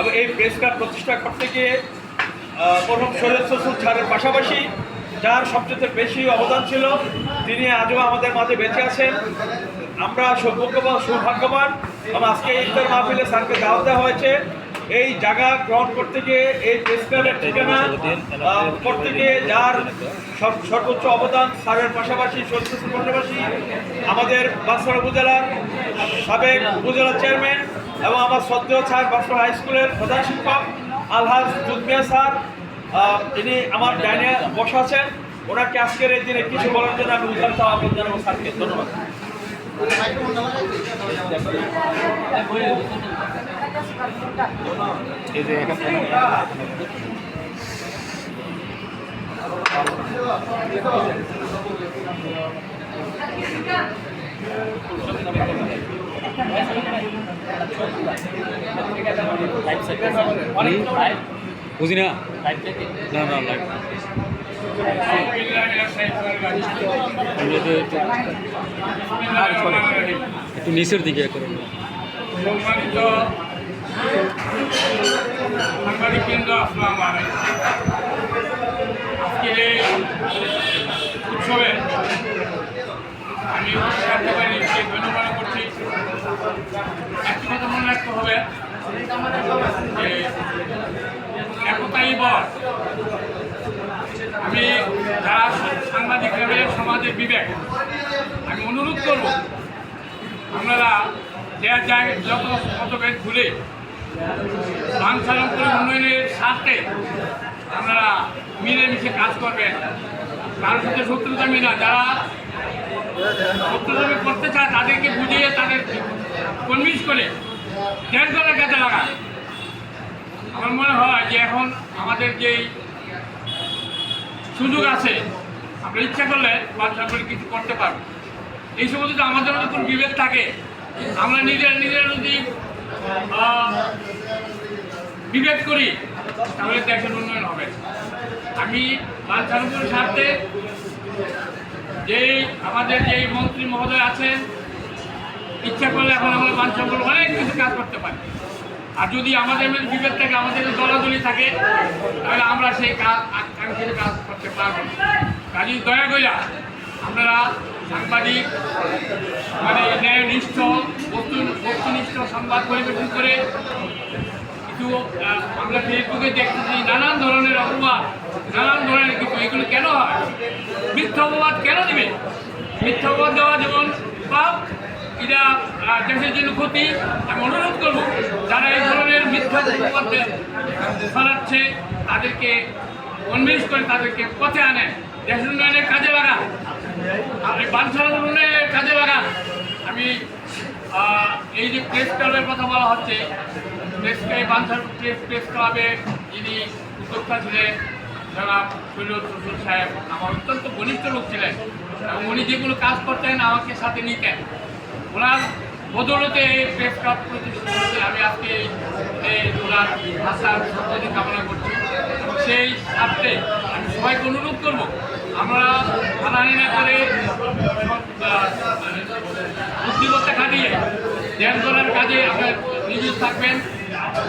এবং এই press club প্রতিষ্ঠা করতে গিয়ে প্রথম সৈয়দ রসুল স্যারের পাশাপাশি যার সবচেয়ে বেশি অবদান ছিল তিনি আজও আমাদের মাঝে বেঁচে আছেন। আমরা সৌভাগ্যবান এবং আজকে ইফতার মাহফিলে স্যারকে দাওয়াত দেওয়া হয়েছে। এই জায়গা গ্রহণ করতে গিয়ে এই প্রেস ক্লাবের ঠিকানা করতে গিয়ে যার সর্বোচ্চ অবদান স্যারের পাশাপাশি সৈয়দ পাশাপাশি আমাদের বাঁশপাড়া উপজেলার সাবেক উপজেলা চেয়ারম্যান এবং আমার শ্রদ্ধেয় স্যার বাঁশপাড়া হাই স্কুলের প্রধান শিক্ষক আলহাজ জুদমিয়া স্যার, তিনি আমার ডাইনে বসা আছেন। ওনাকে আজকের এই দিনে কিছু বলার জন্য আমি উদ্যান আহ্বান জানাবো স্যারকে। ধন্যবাদ। বুঝি না একটু নিচের দিকে করুন। সম্মানিত সাংবাদিক কেন্দ্র, আসসালামু আলাইকুম। আজকের এই উৎসবে আমি ধন্যবাদ করছি। একটি কথা মনে রাখতে হবে যে একতাই বল। আমি যারা সাংবাদিক সমাজের বিবেক, আমি অনুরোধ করব আপনারা যত মতভেদ ভুলে বাঞ্ছালঙ্কর উন্নয়নের স্বার্থে আপনারা মিলেমিশে কাজ করবেন। কারোর সাথে শত্রুতামি না, যারা শত্রুতামি করতে চায় তাদেরকে বুঝিয়ে তাদের কনভিন্স করে দেশ দলের কাজে লাগান। আমার মনে হয় যে এখন আমাদের যেই সুযোগ আছে, আমরা ইচ্ছা করলে বাঞ্ছা করে কিছু করতে পারবো। এই সময় যদি আমাদের মধ্যে কোনো বিভেদ থাকে, আমরা নিজেরা যদি বিভেদ করি তাহলে দেশের উন্নয়ন হবে। আমি বাঞ্ছার স্বার্থে আমাদের যেই মন্ত্রী মহোদয় আছেন, ইচ্ছা করলে এখন আমরা বাঞ্ছার অনেক কিছু কাজ করতে পারি। আর যদি আমাদের মধ্যে বিভেদ থাকে, আমাদের দলাদলি থাকে, তাহলে আমরা সেই কাজ করতে পারবো না। কাজী দয়া কইরা আপনারা সাংবাদিক ন্যায়নিষ্ঠ বস্তুনিষ্ঠ সংবাদ পরিবেশন করে কিছু আমরা ফেসবুকে দেখতেছি নানান ধরনের অপবাদ, নানান ধরনের কিছু। এগুলো কেন হয়? মিথ্যা অপবাদ কেন দেবে? মিথ্যা অপবাদ দেওয়া যেমন পাপ, এটা দেশের জন্য ক্ষতি। আমি অনুরোধ করব যারা এই ধরনের মিথ্যা অপবাদ ছড়াচ্ছে তাদেরকে কনভিন্স করে তাদেরকে পথে আনেন, দেশের উন্নয়নের কাজে লাগান, আপনি বাঞ্ছার উন্নয়নের কাজে লাগান। আমি এই যে প্রেস ক্লাবের কথা বলা হচ্ছে, বাঞ্ছার প্রেস ক্লাবের যিনি উদ্যোক্তা ছিলেন জনাব সৈয়দ রসুল সাহেব, আমার অত্যন্ত ঘনিষ্ঠ লোক ছিলেন এবং উনি যেগুলো কাজ করতেন আমাকে সাথে নিতেন। ওনার বদৌলতে এই প্রেস ক্লাব প্রতিষ্ঠা করেছে। আমি আজকে ওনার ভাষার সত্যি কামনা করছি এবং সেই স্বার্থে আমি সবাইকে অনুরোধ করব আমরা হানাহানি না করে বুদ্ধিমত্তা খাটিয়ে দেশ দলের কাজে আপনার নিয়োজিত থাকবেন।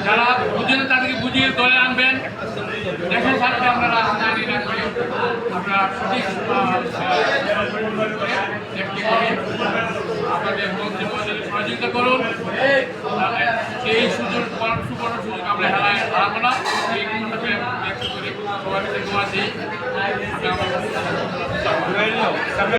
যারা বুঝেন তাদেরকে বুঝিয়ে দলে আনবেন। দেশের স্বার্থে আপনারা হানাহানি না করে আপনারা সঠিক একটি করে আমাদের মন্ত্রী মহোদয়কে সহযোগিতা করুন। এই সুবর্ণ সুযোগ আমরা হারাবো না। এই ব্যক্ত করে সবাই মিলে দোয়া দিই।